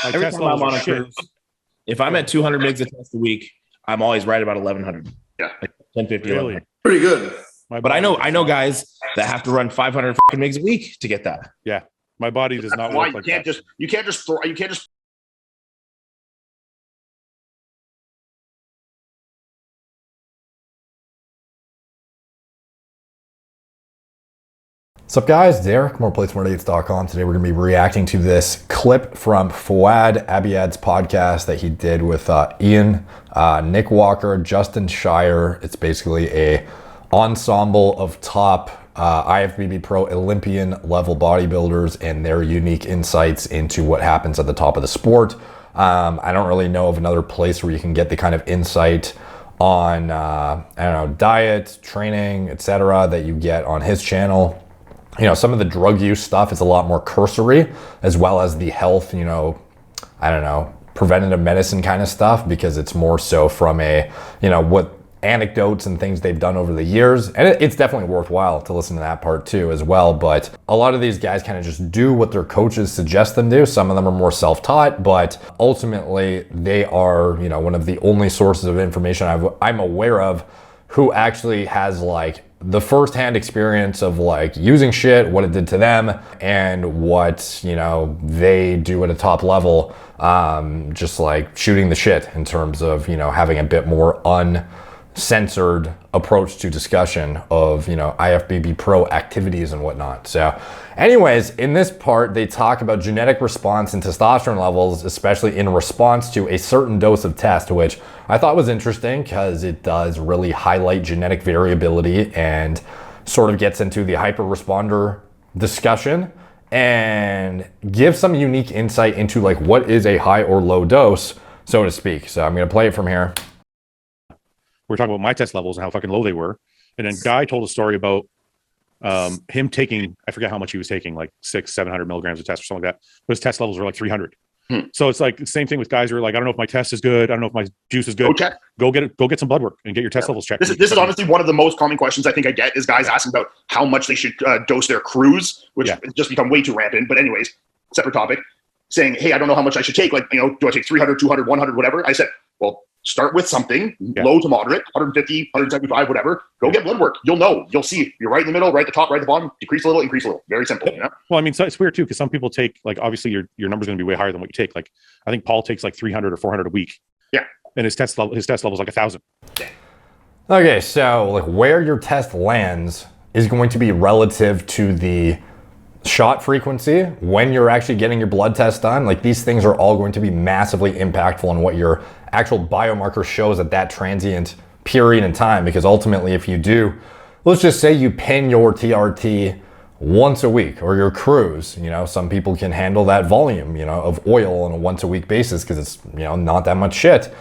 Every time I'm on a cruise, if I'm at 200 mgs of test a week, I'm always right about 1100. Yeah, like 1050. Really? Pretty good. But I know guys that have to run 500 mgs a week to get that. Yeah, my body does not work like that. You can't just throw. What's up guys, Derek, moreplates.com. Today we're going to be reacting to this clip from Fouad Abiad's podcast that he did with Ian, Nick Walker, Justin Shier. It's basically a ensemble of top IFBB Pro Olympian level bodybuilders and their unique insights into what happens at the top of the sport. I don't really know of another place where you can get the kind of insight on, I don't know, diet, training, etc. that you get on his channel. You know, some of the drug use stuff is a lot more cursory, as well as the health, you know, I don't know, preventative medicine kind of stuff, because it's more so from a, you know, what anecdotes and things they've done over the years. And it's definitely worthwhile to listen to that part too as well. But a lot of these guys kind of just do what their coaches suggest them do. Some of them are more self-taught, but ultimately they are, you know, one of the only sources of information I'm aware of who actually has like the first-hand experience of like using shit, what it did to them, and what, you know, they do at a top level, just like shooting the shit in terms of, you know, having a bit more uncensored approach to discussion of, you know, IFBB Pro activities and whatnot. So anyways, in this part, they talk about genetic response and testosterone levels, especially in response to a certain dose of test, which I thought was interesting because it does really highlight genetic variability and sort of gets into the hyperresponder discussion and gives some unique insight into like what is a high or low dose, so to speak. So I'm going to play it from here. We're talking about my test levels and how fucking low they were. And then Guy told a story about him taking, I forget how much he was taking, like 600-700 milligrams of test or something like that. But his test levels were like 300. So it's like the same thing with guys who are like, I don't know if my test is good. I don't know if my juice is good. Go check. Go get some blood work and get your test levels checked. This is honestly one of the most common questions I think I get is guys asking about how much they should dose their crews, which has just become way too rampant. But anyways, separate topic, saying, hey, I don't know how much I should take. Like, you know, do I take 300, 200, 100, whatever? I said, well, start with something low to moderate, 150, 175, whatever. Go get blood work. You'll know. You'll see. You're right in the middle, right at the top, right at the bottom. Decrease a little, increase a little. Very simple. You know? Well, I mean, so it's weird too, because some people take, like, obviously your number's going to be way higher than what you take. Like, I think Paul takes like 300 or 400 a week. Yeah. And his test level is like 1,000. Yeah. Okay, so like where your test lands is going to be relative to the shot frequency when you're actually getting your blood test done. Like, these things are all going to be massively impactful on what your actual biomarker shows at that transient period in time, because ultimately if you do, let's just say you pin your TRT once a week or your cruise, you know, some people can handle that volume, you know, of oil on a once a week basis because it's, you know, not that much shit,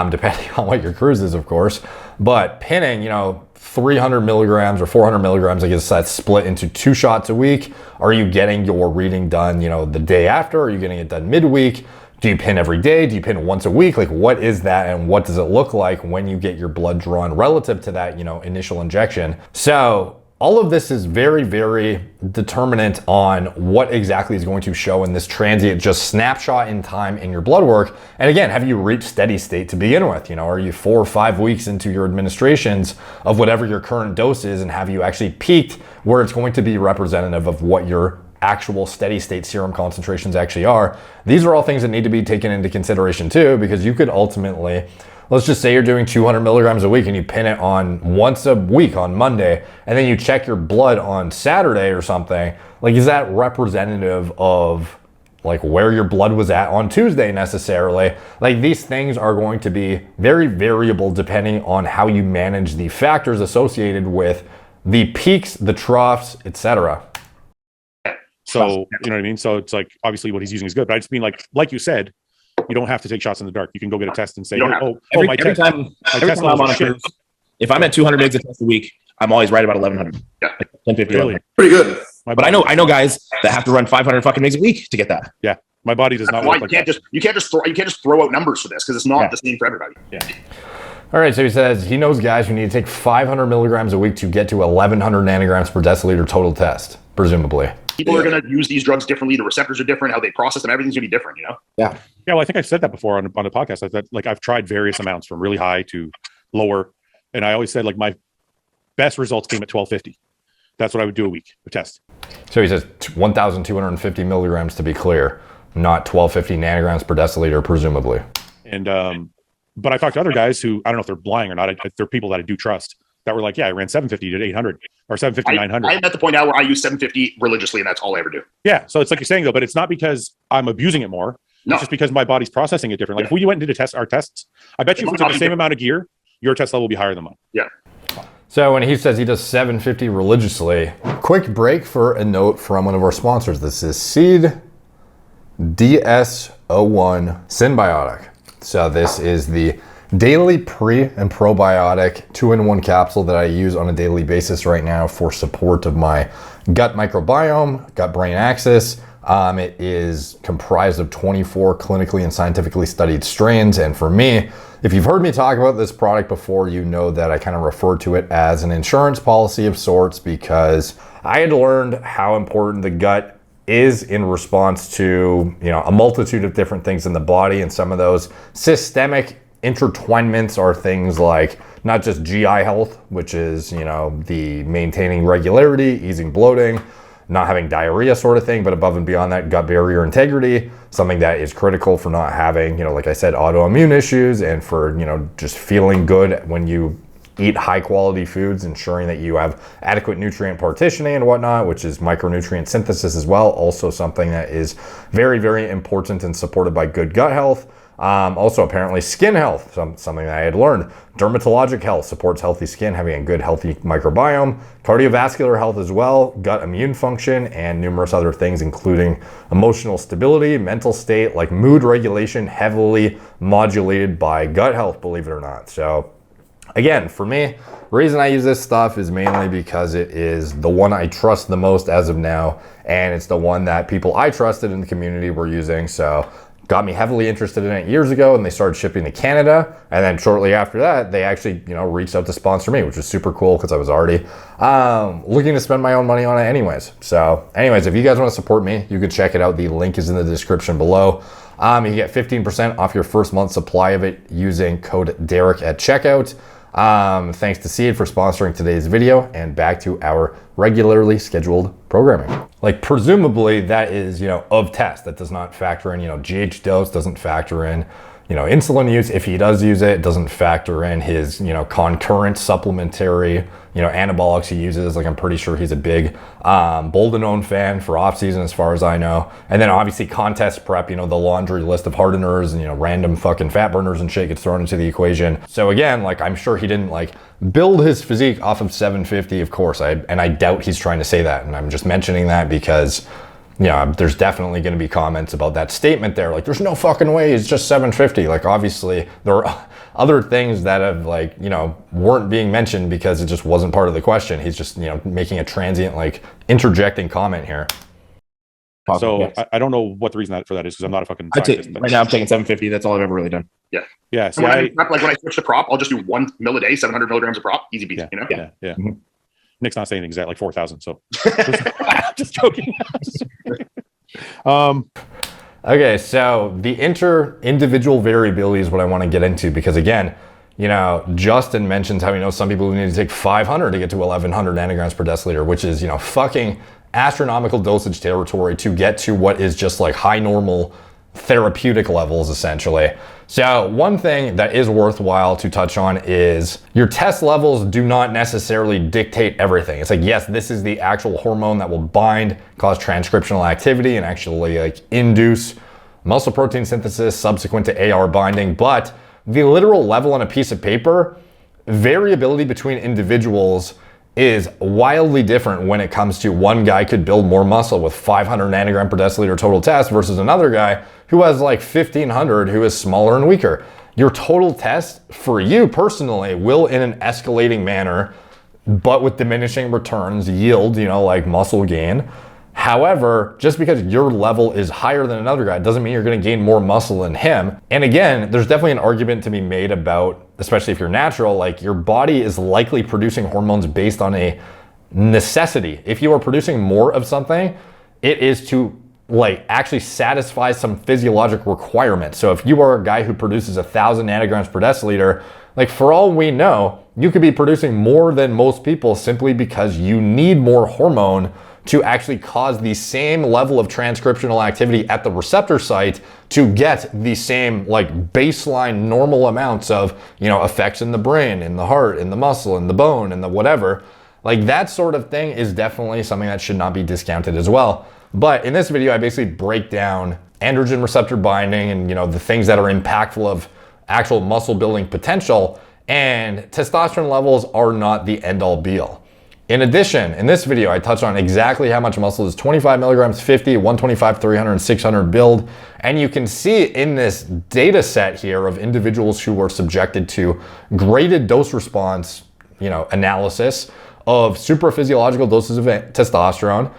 depending on what your cruise is, of course. But pinning, you know, 300 milligrams or 400 milligrams, I guess that's split into 2 shots a week. Are you getting your reading done, you know, the day after? Are you getting it done midweek? Do you pin every day? Do you pin once a week? Like, what is that, and what does it look like when you get your blood drawn relative to that, you know, initial injection? So all of this is very, very determinant on what exactly is going to show in this transient, just snapshot in time in your blood work. And again, have you reached steady state to begin with? You know, are you 4 or 5 weeks into your administrations of whatever your current dose is, and have you actually peaked where it's going to be representative of what your actual steady state serum concentrations actually are? These are all things that need to be taken into consideration too, because you could ultimately, let's just say you're doing 200 milligrams a week and you pin it on once a week on Monday, and then you check your blood on Saturday or something. Like, is that representative of like where your blood was at on Tuesday necessarily? Like, these things are going to be very variable depending on how you manage the factors associated with the peaks, the troughs, etc. So, you know what I mean? So it's like, obviously what he's using is good, but I just mean, like you said, you don't have to take shots in the dark. You can go get a test and say, every time I'm on a cruise, if I'm at 200 mgs of test a week, I'm always right about 1100. Yeah. Like 1050. Really? Pretty good. But I know guys that have to run 500 mgs a week to get that. Yeah. My body does not work like that. You can't just throw out numbers for this, because it's not the same for everybody. Yeah. All right, so he says he knows guys who need to take 500 milligrams a week to get to 1,100 nanograms per deciliter total test. presumably. People are going to use these drugs differently. The receptors are different. How they process them, everything's going to be different, Yeah, well, I think I've said that before on the podcast. I said, like, I've tried various amounts from really high to lower. And I always said, like, my best results came at 1250. That's what I would do a week, a test. So he says 1,250 milligrams to be clear, not 1,250 nanograms per deciliter, presumably. And, but I talked to other guys who, I don't know if they're lying or not. They're people that I do trust that were like, yeah, I ran 750 to 800 or 750, 900. I'm at the point now where I use 750 religiously, and that's all I ever do. Yeah. So it's like you're saying, though, but it's not because I'm abusing it more. No. It's just because my body's processing it different. Like if we went and did our tests, I bet you if we took the same amount of gear, your test level will be higher than mine. Yeah. So when he says he does 750 religiously, quick break for a note from one of our sponsors. This is Seed DS01 Synbiotic. So this is the daily pre and probiotic 2-in-1 capsule that I use on a daily basis right now for support of my gut microbiome, gut-brain axis. It is comprised of 24 clinically and scientifically studied strains. And for me, if you've heard me talk about this product before, you know that I kind of refer to it as an insurance policy of sorts, because I had learned how important the gut is in response to, a multitude of different things in the body. And some of those systemic intertwinements are things like not just GI health, which is, the maintaining regularity, easing bloating, not having diarrhea sort of thing, but above and beyond that, gut barrier integrity, something that is critical for not having, like I said, autoimmune issues, and for, just feeling good when you eat high quality foods, ensuring that you have adequate nutrient partitioning and whatnot, which is micronutrient synthesis as well. Also something that is very, very important and supported by good gut health. Also apparently skin health, something that I had learned. Dermatologic health supports healthy skin, having a good healthy microbiome. Cardiovascular health as well, gut immune function, and numerous other things, including emotional stability, mental state, like mood regulation, heavily modulated by gut health, believe it or not. So again, for me, the reason I use this stuff is mainly because it is the one I trust the most as of now, and it's the one that people I trusted in the community were using. So got me heavily interested in it years ago, and they started shipping to Canada. And then shortly after that, they actually, reached out to sponsor me, which was super cool because I was already looking to spend my own money on it anyways. So anyways, if you guys want to support me, you can check it out. The link is in the description below. You get 15% off your first month supply of it using code Derek at checkout. Thanks to Seed for sponsoring today's video, and back to our regularly scheduled programming. Like presumably that is, of test. That does not factor in, GH dose, doesn't factor in, insulin use. If he does use it, it doesn't factor in his, concurrent supplementary, anabolics he uses. Like I'm pretty sure he's a big Boldenone fan for off season as far as I know. And then obviously contest prep, the laundry list of hardeners and, random fucking fat burners and shit gets thrown into the equation. So again, like I'm sure he didn't build his physique off of 750, of course. And I doubt he's trying to say that. And I'm just mentioning that because there's definitely going to be comments about that statement there. Like, there's no fucking way it's just 750. Like, obviously, there are other things that have, weren't being mentioned because it just wasn't part of the question. He's just, making a transient, interjecting comment here. So yes. I don't know what the reason for that is, because I'm not a fucking scientist. Right now, I'm taking 750. That's all I've ever really done. Yeah. Yeah. So when I switch to prop, I'll just do 1 mil a day, 700 milligrams of prop, easy peasy. Yeah. Mm-hmm. Nick's not saying exactly like 4,000. So just joking. Okay, so the inter-individual variability is what I want to get into, because again, Justin mentions how some people need to take 500 to get to 1,100 nanograms per deciliter, which is fucking astronomical dosage territory to get to what is just high normal therapeutic levels essentially. So one thing that is worthwhile to touch on is your test levels do not necessarily dictate everything. It's yes, this is the actual hormone that will bind, cause transcriptional activity, and actually induce muscle protein synthesis subsequent to AR binding. But the literal level on a piece of paper, variability between individuals is wildly different when it comes to one guy could build more muscle with 500 nanogram per deciliter total test versus another guy who has 1,500 who is smaller and weaker. Your total test for you personally will, in an escalating manner, but with diminishing returns, yield, muscle gain. However, just because your level is higher than another guy doesn't mean you're going to gain more muscle than him. And again, there's definitely an argument to be made about, especially if you're natural, your body is likely producing hormones based on a necessity. If you are producing more of something, it is to like actually satisfy some physiologic requirement. So if you are a guy who produces 1,000 nanograms per deciliter, like for all we know, you could be producing more than most people simply because you need more hormone to actually cause the same level of transcriptional activity at the receptor site to get the same like baseline normal amounts of, you know, effects in the brain, in the heart, in the muscle, in the bone, in the whatever. Like that sort of thing is definitely something that should not be discounted as well. But in this video, I basically break down androgen receptor binding and, you know, the things that are impactful of actual muscle building potential, and testosterone levels are not the end all be all. In addition, in this video, I touch on exactly how much muscle is 25 milligrams, 50, 125, 300, and 600 build. And you can see in this data set here of individuals who were subjected to graded dose response, you know, analysis of supraphysiological doses of testosterone,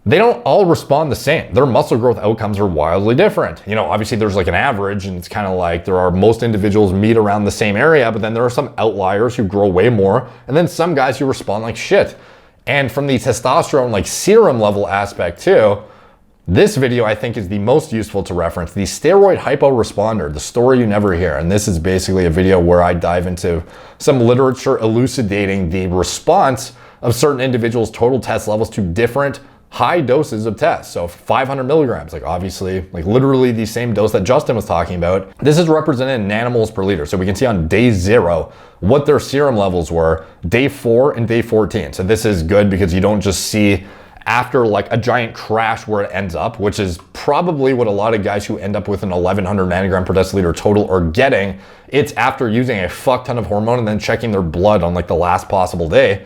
they don't all respond the same. Their muscle growth outcomes are wildly different. You know, obviously there's like an average, and it's kind of like there are most individuals meet around the same area, but then there are some outliers who grow way more, and then some guys who respond like shit. And from the testosterone like serum level aspect too, this video I think is the most useful to reference, the steroid hyporesponder, the story you never hear. And this is basically a video where I dive into some literature elucidating the response of certain individuals' total test levels to different high doses of tests. So 500 milligrams, like obviously, like literally the same dose that Justin was talking about. This is represented in nanomoles per liter. So we can see on day 0 what their serum levels were, day 4 and day 14. So this is good because you don't just see after like a giant crash where it ends up, which is probably what a lot of guys who end up with an 1100 nanogram per deciliter total are getting. It's after using a fuck ton of hormone and then checking their blood on like the last possible day.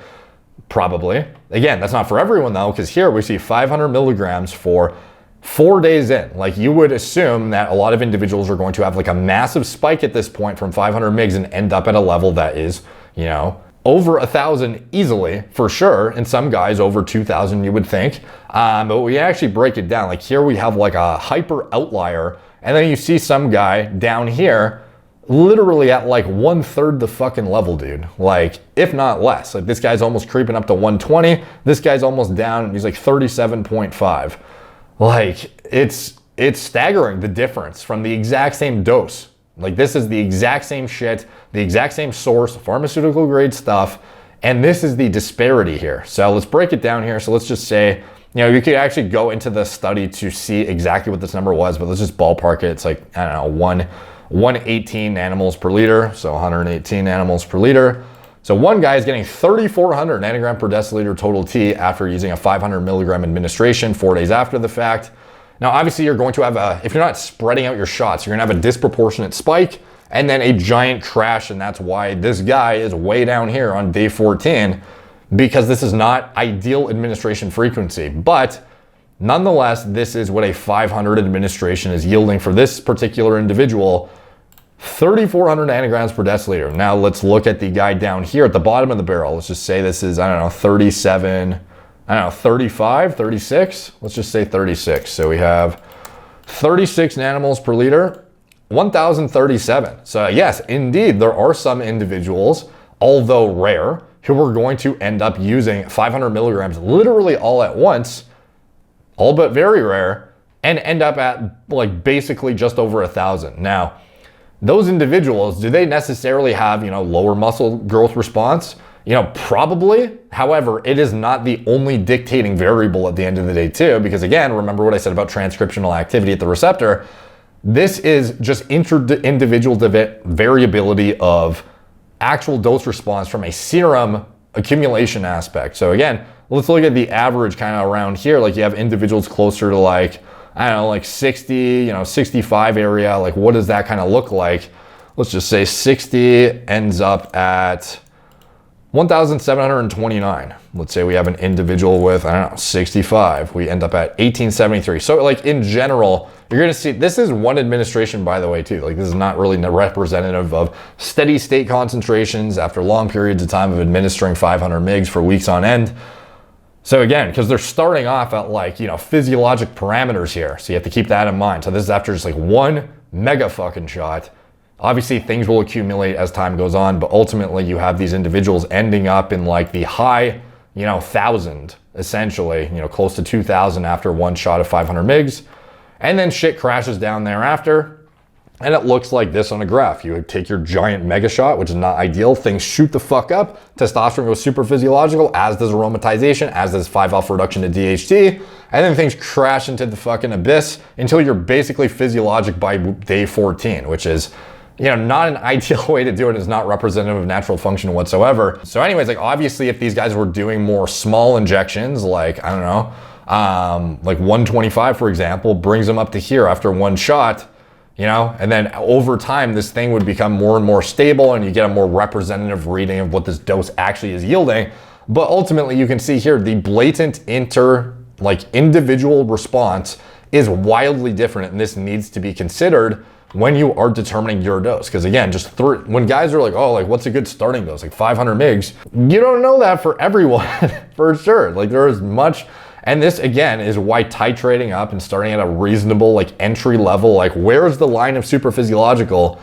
Probably. Again, that's not for everyone though, because here we see 500 milligrams for 4 days in. Like you would assume that a lot of individuals are going to have like a massive spike at this point from 500 mgs and end up at a level that is, you know, over 1,000 easily for sure. And some guys over 2,000 you would think. But we actually break it down. Like here we have like a hyper outlier, and then you see some guy down here literally at like 1/3 the fucking level, dude. Like, if not less. Like this guy's almost creeping up to 120. This guy's almost down. He's like 37.5. Like, it's staggering the difference from the exact same dose. Like this is the exact same shit, the exact same source, pharmaceutical grade stuff. And this is the disparity here. So let's break it down here. So let's just say, you know, you could actually go into the study to see exactly what this number was, but let's just ballpark it. It's like, I don't know, 118 nanomoles per liter, so 118 nanomoles per liter. So one guy is getting 3,400 nanogram per deciliter total T after using a 500 milligram administration 4 days after the fact. Now, obviously you're going to have if you're not spreading out your shots, you're gonna have a disproportionate spike and then a giant crash. And that's why this guy is way down here on day 14, because this is not ideal administration frequency. But nonetheless, this is what a 500 administration is yielding for this particular individual, 3,400 nanograms per deciliter. Now let's look at the guy down here at the bottom of the barrel. Let's just say this is, I don't know, 37, I don't know, 35, 36. Let's just say 36. So we have 36 nanomoles per liter, 1,037. So yes, indeed, there are some individuals, although rare, who are going to end up using 500 milligrams literally all at once, all but very rare, and end up at like basically just over 1,000. Now, those individuals, do they necessarily have, you know, lower muscle growth response? You know, probably. However, it is not the only dictating variable at the end of the day too, because again, remember what I said about transcriptional activity at the receptor. This is just individual variability of actual dose response from a serum accumulation aspect. So again, let's look at the average kind of around here. Like you have individuals closer to like, I don't know, like 60, you know, 65 area. Like what does that kind of look like? Let's just say 60 ends up at 1,729. Let's say we have an individual with, I don't know, 65. We end up at 1,873. So like in general, you're gonna see, this is one administration, by the way, too. Like this is not really representative of steady state concentrations after long periods of time of administering 500 mgs for weeks on end. So again, because they're starting off at like, you know, physiologic parameters here. So you have to keep that in mind. So this is after just like one mega fucking shot. Obviously things will accumulate as time goes on, but ultimately you have these individuals ending up in like the high, 1,000 essentially, close to 2,000 after one shot of 500 mgs. And then shit crashes down thereafter. And it looks like this on a graph. You take your giant mega shot, which is not ideal. Things shoot the fuck up. Testosterone goes super physiological, as does aromatization, as does 5-alpha reduction to DHT. And then things crash into the fucking abyss until you're basically physiologic by day 14, which is, not an ideal way to do it. It's not representative of natural function whatsoever. So anyways, like obviously if these guys were doing more small injections, like, I don't know, like 125, for example, brings them up to here after one shot, and then over time, this thing would become more and more stable and you get a more representative reading of what this dose actually is yielding. But ultimately you can see here, the blatant individual response is wildly different. And this needs to be considered when you are determining your dose. Because again, when guys are like, oh, like what's a good starting dose? Like 500 mgs. You don't know that for everyone for sure. Like there is much. And this again is why titrating up and starting at a reasonable entry level, where's the line of super physiological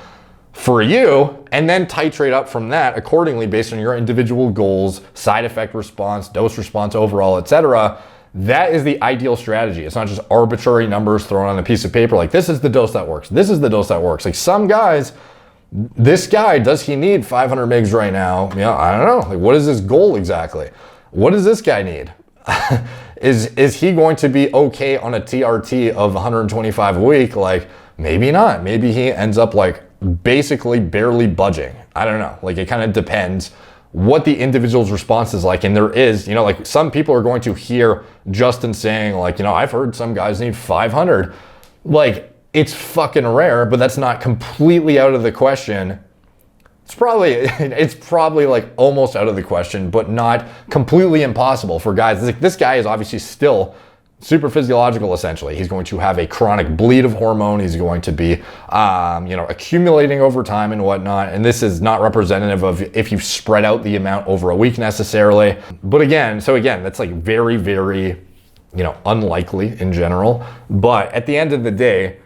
for you, and then titrate up from that accordingly based on your individual goals, side effect response, dose response overall, etc. That is the ideal strategy. It's not just arbitrary numbers thrown on a piece of paper like this is the dose that works. This is the dose that works. Like some guys, this guy, does he need 500 mgs right now? I don't know. Like what is his goal exactly? What does this guy need? Is he going to be okay on a TRT of 125 a week? Like maybe not. Maybe he ends up basically barely budging. I don't know. Like it kind of depends what the individual's response is like. And there is, some people are going to hear Justin saying I've heard some guys need 500. It's fucking rare, but that's not completely out of the question. It's probably almost out of the question, but not completely impossible for guys. This guy is obviously still super physiological essentially. He's going to have a chronic bleed of hormone. He's going to be, accumulating over time and whatnot. And this is not representative of if you spread out the amount over a week necessarily. But again, that's very, very, unlikely in general. But at the end of the day,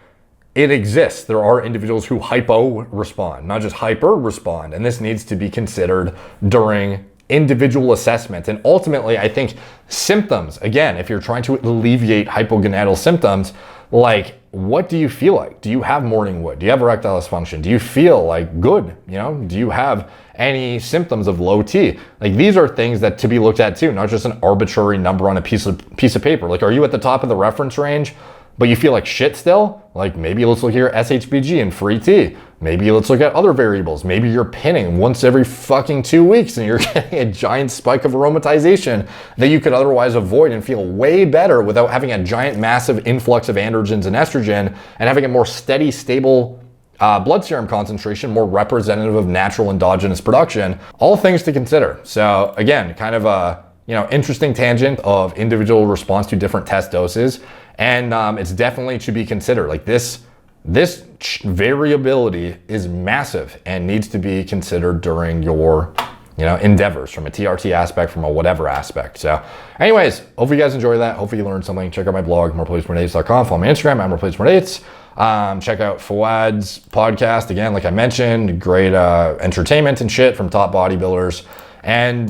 it exists. There are individuals who hypo respond, not just hyper respond. And this needs to be considered during individual assessment. And ultimately, I think symptoms, again, if you're trying to alleviate hypogonadal symptoms, what do you feel like? Do you have morning wood? Do you have erectile dysfunction? Do you feel good? Do you have any symptoms of low T? These are things that to be looked at too, not just an arbitrary number on a piece of paper. Are you at the top of the reference range, but you feel like shit still? Maybe let's look at your SHBG and free T. Maybe let's look at other variables. Maybe you're pinning once every fucking 2 weeks and you're getting a giant spike of aromatization that you could otherwise avoid and feel way better without having a giant massive influx of androgens and estrogen and having a more steady, stable blood serum concentration, more representative of natural endogenous production. All things to consider. So again, kind of a interesting tangent of individual response to different test doses. And it's definitely to be considered. This variability is massive and needs to be considered during your endeavors from a TRT aspect, from a whatever aspect. So anyways, hope you guys enjoy that. Hopefully you learned something. Check out my blog, moreplates.com. Follow my Instagram, I'm moreplates.8. Check out Fouad's podcast. Again, like I mentioned, great entertainment and shit from top bodybuilders. And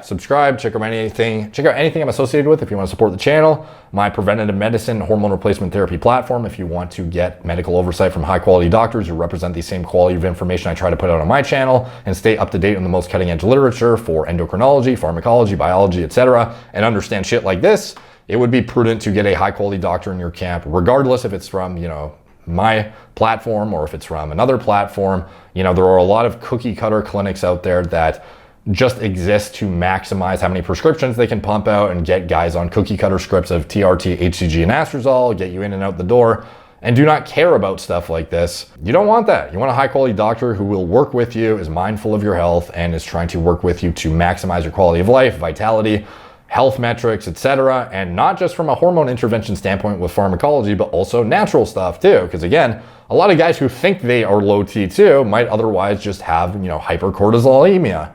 subscribe, check out anything I'm associated with if you want to support the channel. My preventative medicine hormone replacement therapy platform if you want to get medical oversight from high quality doctors who represent the same quality of information I try to put out on my channel, and stay up to date on the most cutting edge literature for endocrinology, pharmacology, biology, etc. and understand shit like this. It would be prudent to get a high quality doctor in your camp, regardless if it's from my platform or if it's from another platform. There are a lot of cookie cutter clinics out there that just exist to maximize how many prescriptions they can pump out and get guys on cookie cutter scripts of TRT, HCG, and astrazole, get you in and out the door, and do not care about stuff like this. You don't want that. You want a high quality doctor who will work with you, is mindful of your health, and is trying to work with you to maximize your quality of life, vitality, health metrics, etc. And not just from a hormone intervention standpoint with pharmacology, but also natural stuff too. Because again, a lot of guys who think they are low T2 might otherwise just have, hypercortisolemia.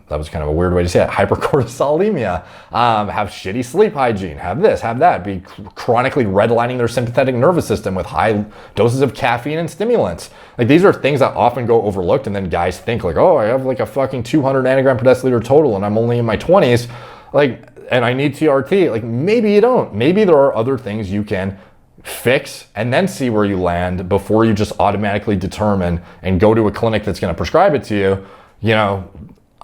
That was kind of a weird way to say it. Hypercortisolemia, have shitty sleep hygiene, have this, have that, be chronically redlining their sympathetic nervous system with high doses of caffeine and stimulants. These are things that often go overlooked, and then guys think oh, I have a fucking 200 nanogram per deciliter total and I'm only in my 20s. like, and I need TRT. Like, maybe you don't. Maybe there are other things you can fix and then see where you land before you just automatically determine and go to a clinic that's going to prescribe it to you. You know,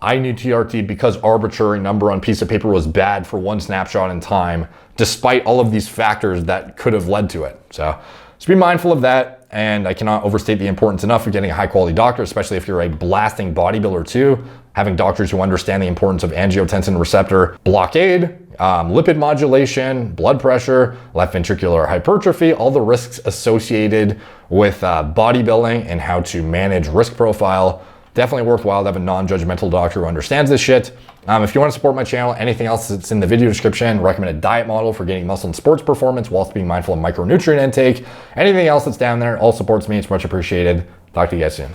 I need TRT because arbitrary number on piece of paper was bad for one snapshot in time, despite all of these factors that could have led to it. So just be mindful of that. And I cannot overstate the importance enough of getting a high quality doctor, especially if you're a blasting bodybuilder too. Having doctors who understand the importance of angiotensin receptor blockade, lipid modulation, blood pressure, left ventricular hypertrophy, all the risks associated with bodybuilding and how to manage risk profile. Definitely worthwhile to have a non-judgmental doctor who understands this shit. If you want to support my channel, anything else that's in the video description, recommended diet model for gaining muscle and sports performance whilst being mindful of micronutrient intake. Anything else that's down there, all supports me. It's much appreciated. Talk to you guys soon.